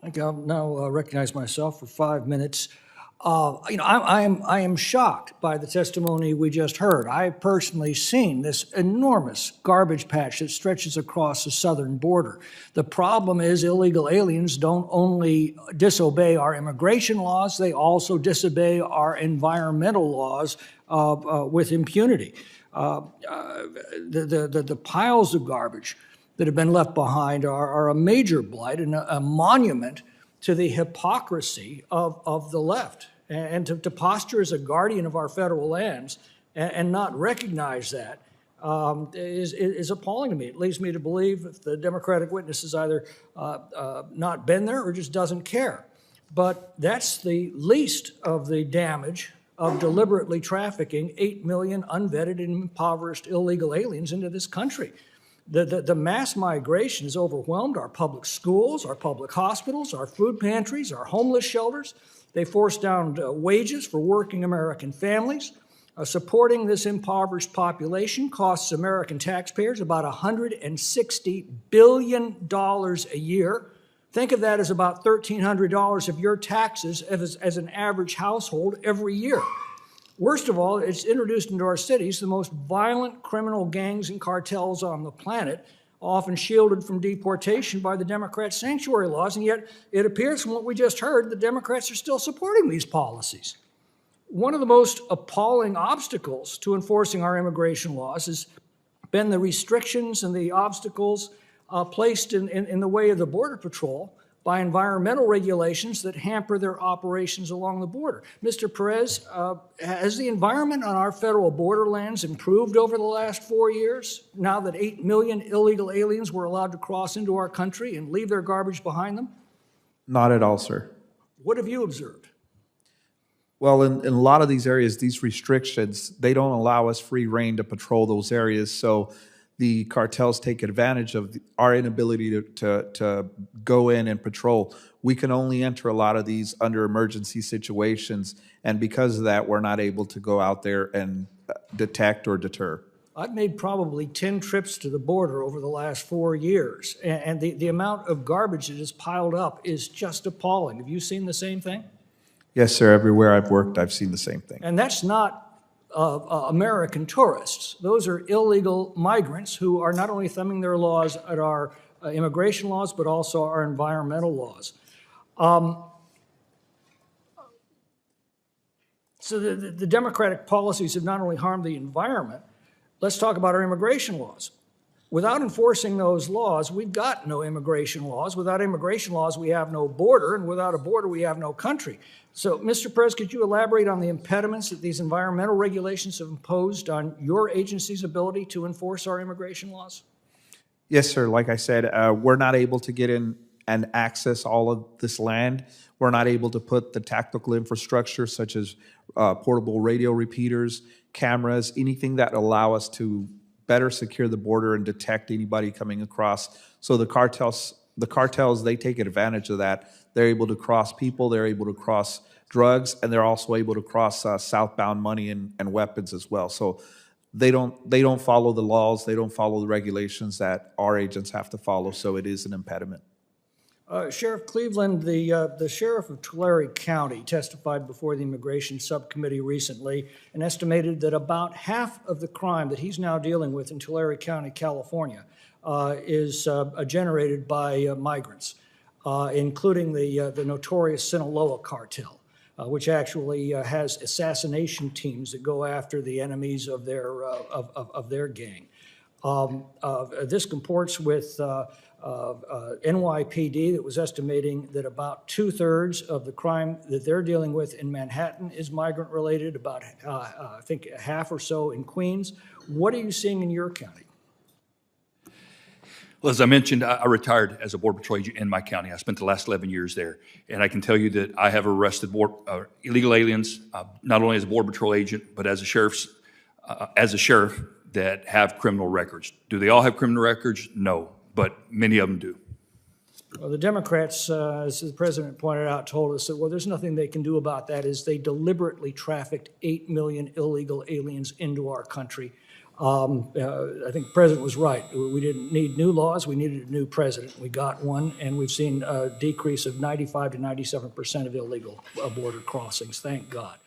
I think I'll now recognize myself for 5 minutes. I am shocked by the testimony we just heard. I've personally seen this enormous garbage patch that stretches across the southern border. The problem is illegal aliens don't only disobey our immigration laws, they also disobey our environmental laws with impunity. The piles of garbage that have been left behind are a major blight and a monument to the hypocrisy of the left. And to posture as a guardian of our federal lands and not recognize that is appalling to me. It leads me to believe that the Democratic witness has either not been there or just doesn't care. But that's the least of the damage of deliberately trafficking 8 million unvetted and impoverished illegal aliens into this country. The mass migration has overwhelmed our public schools, our public hospitals, our food pantries, our homeless shelters. They forced down wages for working American families. Supporting this impoverished population costs American taxpayers about $160 billion a year. Think of that as about $1,300 of your taxes as an average household every year. Worst of all, it's introduced into our cities the most violent criminal gangs and cartels on the planet, often shielded from deportation by the Democrats' sanctuary laws, and yet it appears from what we just heard, the Democrats are still supporting these policies. One of the most appalling obstacles to enforcing our immigration laws has been the restrictions and the obstacles placed in the way of the Border Patrol by environmental regulations that hamper their operations along the border. Mr. Perez, has the environment on our federal borderlands improved over the last 4 years, now that 8 million illegal aliens were allowed to cross into our country and leave their garbage behind them? Not at all, sir. What have you observed? Well, in a lot of these areas, these restrictions, they don't allow us free reign to patrol those areas. So the cartels take advantage of our inability to go in and patrol. We can only enter a lot of these under emergency situations, and because of that, we're not able to go out there and detect or deter. I've made probably 10 trips to the border over the last 4 years, and the amount of garbage that is piled up is just appalling. Have you seen the same thing? Yes, sir. Everywhere I've worked, I've seen the same thing. And that's not American tourists. Those are illegal migrants who are not only thumbing their laws at our immigration laws, but also our environmental laws. So the Democratic policies have not only harmed the environment. Let's talk about our immigration laws. Without enforcing those laws, we've got no immigration laws. Without immigration laws, we have no border, and without a border, we have no country. So, Mr. Perez, could you elaborate on the impediments that these environmental regulations have imposed on your agency's ability to enforce our immigration laws? Yes, sir. Like I said, we're not able to get in and access all of this land. We're not able to put the tactical infrastructure such as portable radio repeaters, cameras, anything that allow us to better secure the border and detect anybody coming across. So the cartels, they take advantage of that. They're able to cross people, they're able to cross drugs, and they're also able to cross southbound money and weapons as well. So they don't follow the laws, they don't follow the regulations that our agents have to follow, so it is an impediment. Sheriff Cleveland, the sheriff of Tulare County testified before the Immigration Subcommittee recently and estimated that about half of the crime that he's now dealing with in Tulare County, California, is generated by migrants, including the notorious Sinaloa cartel, which actually has assassination teams that go after the enemies of their gang. This comports with NYPD that was estimating that about 2/3 of the crime that they're dealing with in Manhattan is migrant-related, about I think half or so in Queens. What are you seeing in your county? Well, as I mentioned, I retired as a Border Patrol agent in my county. I spent the last 11 years there, and I can tell you that I have arrested illegal aliens, not only as a Border Patrol agent, but as a sheriff that have criminal records. Do they all have criminal records? No, but many of them do. Well, the Democrats, as the president pointed out, told us that, well, there's nothing they can do about that, is they deliberately trafficked 8 million illegal aliens into our country. I think the president was right. We didn't need new laws, we needed a new president. We got one, and we've seen a decrease of 95 to 97% of illegal border crossings, thank God.